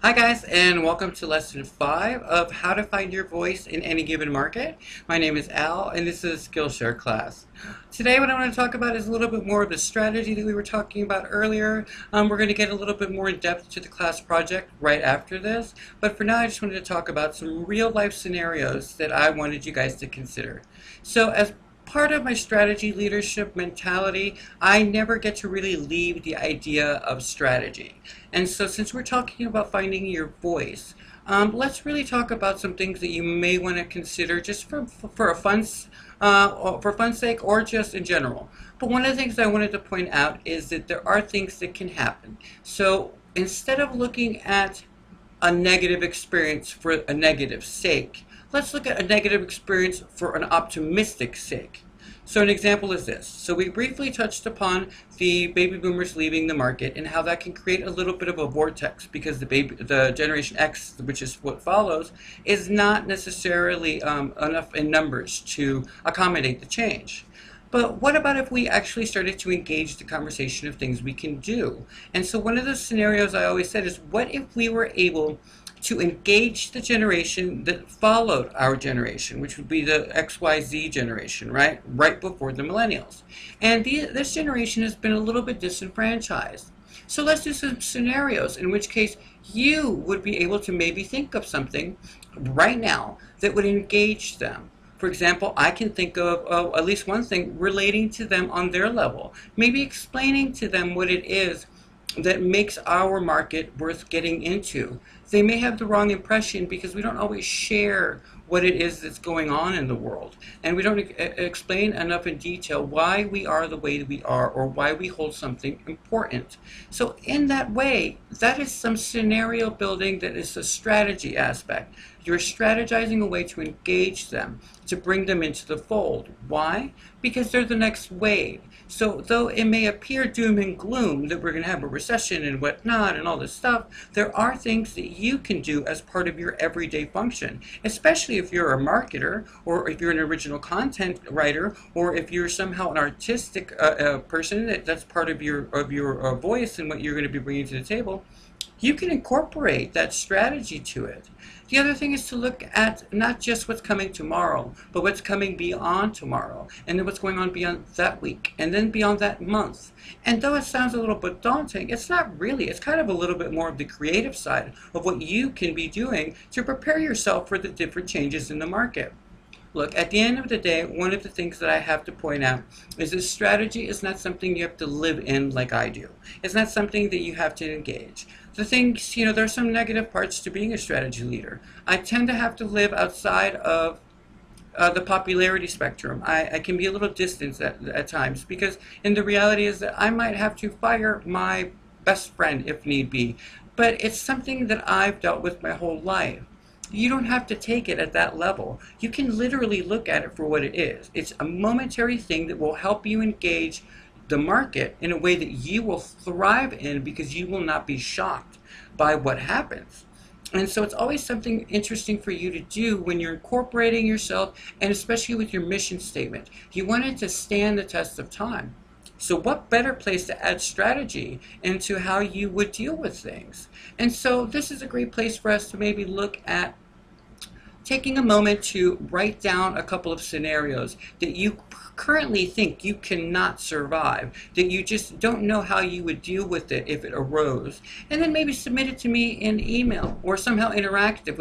Hi guys, and welcome to lesson 5 of how to find your voice in any given market. My name is Al, and this is a Skillshare class. Today what I want to talk about is a little bit more of the strategy that we were talking about earlier. We're going to get a little bit more in depth to the class project right after this, but for now I just wanted to talk about some real life scenarios that I wanted you guys to consider. So as part of my strategy leadership mentality, I never get to really leave the idea of strategy. And so since we're talking about finding your voice, let's really talk about some things that you may want to consider just for fun's sake or just in general. But one of the things I wanted to point out is that there are things that can happen. So instead of looking at a negative experience for a negative sake, let's look at a negative experience for an optimistic sake. So an example is this. So we briefly touched upon the baby boomers leaving the market and how that can create a little bit of a vortex because the Generation X, which is what follows, is not necessarily enough in numbers to accommodate the change. But what about if we actually started to engage the conversation of things we can do? And so one of the scenarios I always said is, what if we were able to engage the generation that followed our generation, which would be the XYZ generation, right before the millennials. And this generation has been a little bit disenfranchised. So let's do some scenarios in which case you would be able to maybe think of something right now that would engage them. For example, I can think of at least one thing relating to them on their level, maybe explaining to them what it is that makes our market worth getting into. They may have the wrong impression because we don't always share what it is that's going on in the world. And we don't explain enough in detail why we are the way we are or why we hold something important. So in that way, that is some scenario building that is a strategy aspect. You're strategizing a way to engage them, to bring them into the fold. Why? Because they're the next wave. So though it may appear doom and gloom that we're going to have a recession and whatnot and all this stuff, there are things that you can do as part of your everyday function, especially if you're a marketer or if you're an original content writer or if you're somehow an artistic person that's part of your voice and what you're going to be bringing to the table. You can incorporate that strategy to it. The other thing is to look at not just what's coming tomorrow, but what's coming beyond tomorrow, and then what's going on beyond that week, and then beyond that month. And though it sounds a little bit daunting, it's not really. It's kind of a little bit more of the creative side of what you can be doing to prepare yourself for the different changes in the market. Look, at the end of the day, one of the things that I have to point out is that strategy is not something you have to live in like I do. It's not something that you have to engage. The things, there are some negative parts to being a strategy leader. I tend to have to live outside of the popularity spectrum. I can be a little distant at times because the reality is that I might have to fire my best friend if need be. But it's something that I've dealt with my whole life. You don't have to take it at that level. You can literally look at it for what it is. It's a momentary thing that will help you engage the market in a way that you will thrive in because you will not be shocked by what happens. And so it's always something interesting for you to do when you're incorporating yourself, and especially with your mission statement. You want it to stand the test of time. So what better place to add strategy into how you would deal with things? And so this is a great place for us to maybe look at taking a moment to write down a couple of scenarios that you currently think you cannot survive, that you just don't know how you would deal with it if it arose, and then maybe submit it to me in email or somehow interactive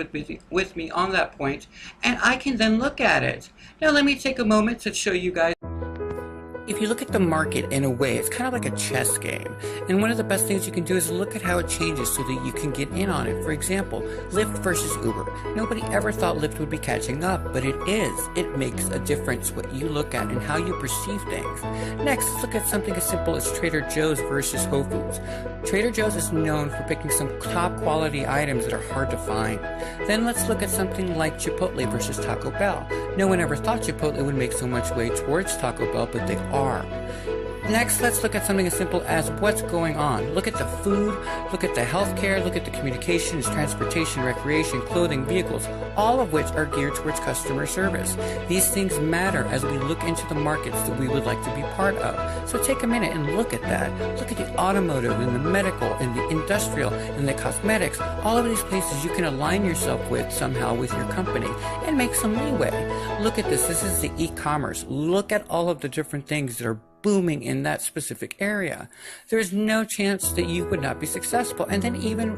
with me on that point, and I can then look at it. Now let me take a moment to show you guys. If you look at the market in a way, it's kind of like a chess game. And one of the best things you can do is look at how it changes so that you can get in on it. For example, Lyft versus Uber. Nobody ever thought Lyft would be catching up, but it is. It makes a difference what you look at and how you perceive things. Next, let's look at something as simple as Trader Joe's versus Whole Foods. Trader Joe's is known for picking some top quality items that are hard to find. Then let's look at something like Chipotle versus Taco Bell. No one ever thought Chipotle would make so much way towards Taco Bell, but they are. Next, let's look at something as simple as what's going on. Look at the food, look at the healthcare, look at the communications, transportation, recreation, clothing, vehicles, all of which are geared towards customer service. These things matter as we look into the markets that we would like to be part of. So take a minute and look at that. Look at the automotive and the medical and the industrial and the cosmetics. All of these places you can align yourself with somehow with your company and make some leeway. Look at this. This is the e-commerce. Look at all of the different things that are booming in that specific area. There's no chance that you would not be successful. And then even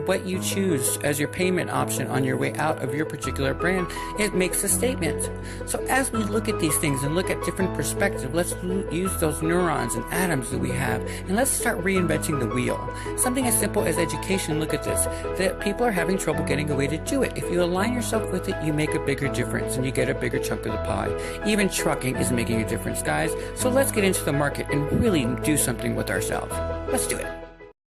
what you choose as your payment option on your way out of your particular brand, it makes a statement. So as we look at these things and look at different perspectives, let's use those neurons and atoms that we have, and let's start reinventing the wheel. Something as simple as education, look at this, that people are having trouble getting a way to do it. If you align yourself with it, you make a bigger difference and you get a bigger chunk of the pie. Even trucking is making a difference, guys. So let's get into the market and really do something with ourselves. Let's do it.